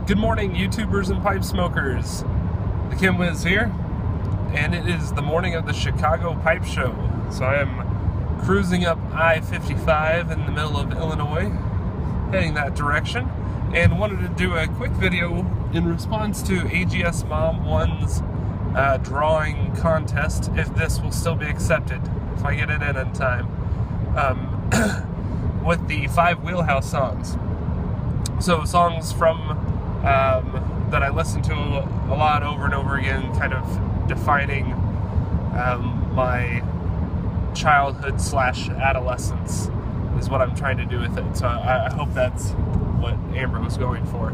Good morning, YouTubers and pipe smokers. The Kim Wiz here, and it is the morning of the Chicago Pipe Show. So I am cruising up I-55 in the middle of Illinois, heading that direction, and wanted to do a quick video in response to agsmom1's drawing contest, if this will still be accepted, if I get it in time, with the 5 Wheelhouse songs. So songs from that I listen to a lot over and over again, kind of defining my childhood / adolescence is what I'm trying to do with it. So I hope that's what Amber was going for.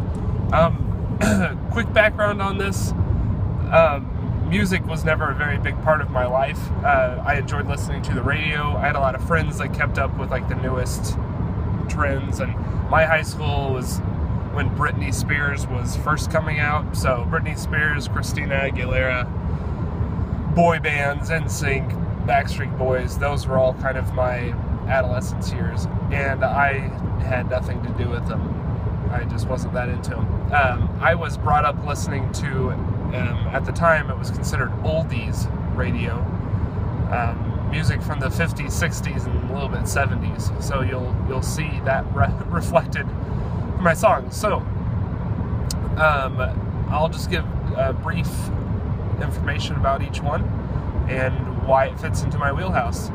Quick background on this. Music was never a very big part of my life. I enjoyed listening to the radio. I had a lot of friends that kept up with like the newest trends, and my high school was when Britney Spears was first coming out. So Britney Spears, Christina Aguilera, boy bands, NSYNC, Backstreet Boys, those were all kind of my adolescence years, and I had nothing to do with them. I just wasn't that into them. I was brought up listening to, at the time it was considered oldies radio, music from the 50s, 60s, and a little bit 70s. So you'll see that reflected in my songs. So I'll just give brief information about each one and why it fits into my wheelhouse.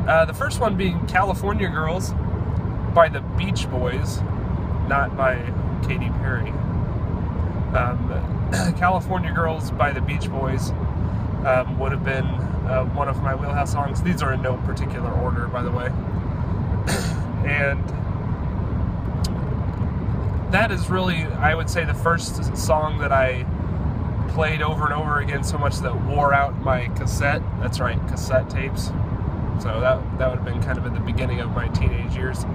The first one being California Girls by the Beach Boys, not by Katy Perry. California Girls by the Beach Boys would have been one of my wheelhouse songs. These are in no particular order, by the way. And that is really, I would say, the first song that I played over and over again so much that wore out my cassette. That's right, cassette tapes. So that would have been kind of at the beginning of my teenage years.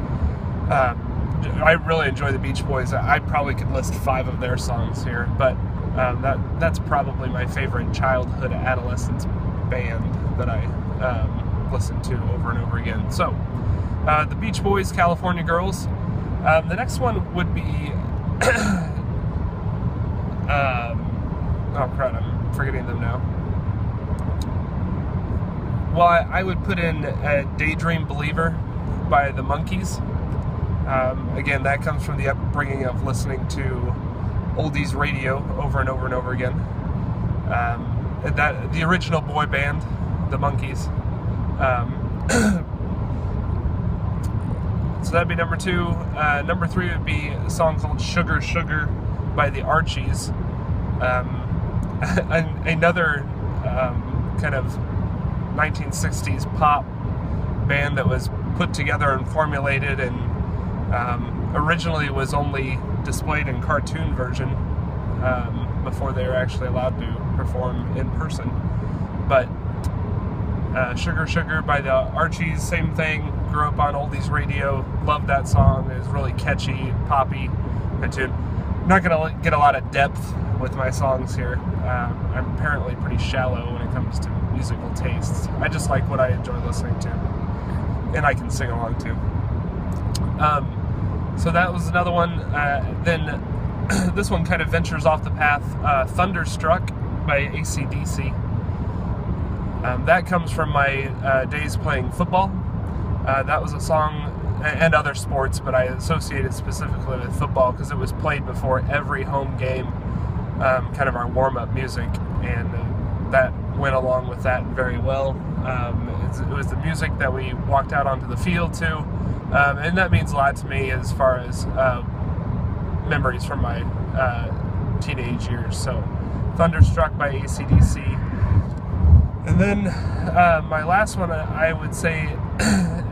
I really enjoy the Beach Boys. I probably could list 5 of their songs here, but that's probably my favorite childhood adolescence band that I listened to over and over again. So the Beach Boys, California Girls. The next one would be oh crap, I'm forgetting them now. Well, I would put in Daydream Believer by the Monkees. Again, that comes from the upbringing of listening to oldies radio over and over and over again. The original boy band, the Monkees. So that'd be number 2. Number 3 would be a song called Sugar Sugar by the Archies. Another kind of 1960s pop band that was put together and formulated, and originally was only displayed in cartoon version before they were actually allowed to perform in person. But Sugar Sugar by the Archies, same thing. Grew up on oldies radio, loved that song. It was really catchy, poppy tune. I'm not gonna get a lot of depth with my songs here. I'm apparently pretty shallow when it comes to musical tastes. I just like what I enjoy listening to, and I can sing along too. So that was another one. Then this one kind of ventures off the path. Thunderstruck by AC/DC. That comes from my days playing football. That was a song, and other sports, but I associated specifically with football because it was played before every home game, kind of our warm-up music, and that went along with that very well. It was the music that we walked out onto the field to, and that means a lot to me as far as memories from my teenage years. So Thunderstruck by AC/DC. And then my last one, I would say,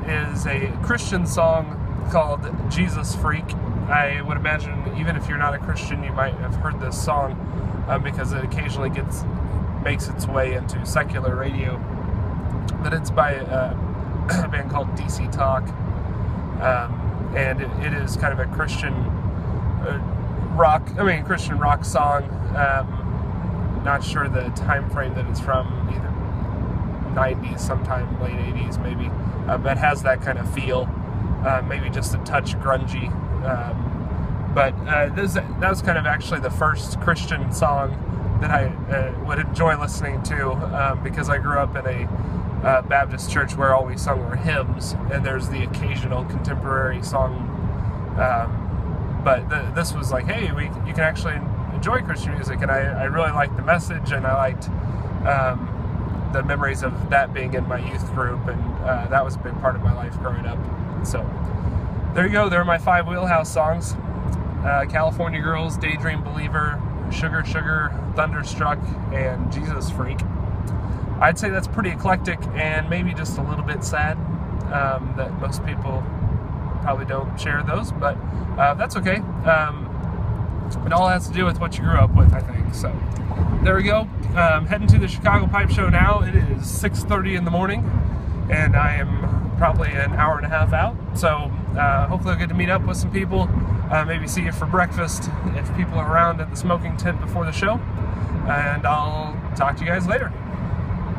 is a Christian song called Jesus Freak. I would imagine even if you're not a Christian, you might have heard this song because it occasionally makes its way into secular radio. But it's by a band called DC Talk, and it is kind of a Christian rock song. Not sure the time frame that it's from, either 90s, sometime late 80s maybe, but has that kind of feel, maybe just a touch grungy, But that was kind of actually the first Christian song that I would enjoy listening to, because I grew up in a Baptist church where all we sung were hymns, and there's the occasional contemporary song. But this was like, hey, you can actually enjoy Christian music, and I really liked the message, and I liked the memories of that being in my youth group, and that was a big part of my life growing up. So there you go. There are my 5 Wheelhouse songs: California Girls, Daydream Believer, Sugar Sugar, Thunderstruck, and Jesus Freak. I'd say that's pretty eclectic and maybe just a little bit sad that most people probably don't share those, but that's okay. It all has to do with what you grew up with, I think. So there we go. Heading to the Chicago Pipe Show now. It is 6:30 in the morning, and I am probably an hour and a half out. So hopefully I'll get to meet up with some people, maybe see you for breakfast if people are around at the smoking tent before the show, and I'll talk to you guys later.